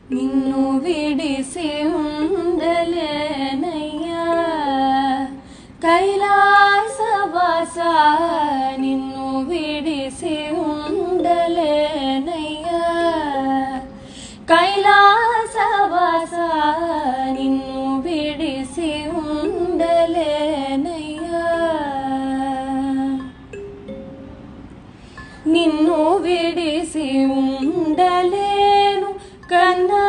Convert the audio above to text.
నిన్ను విడిసి ఉండలేనయ్యా కైలాసవాస నిన్ను విడిసి ఉండలేనయ్యా కైలాసవాస నిన్ను విడిసి ఉండలేనయ్యా నిన్ను విడిసి ఉండలేను కన్నా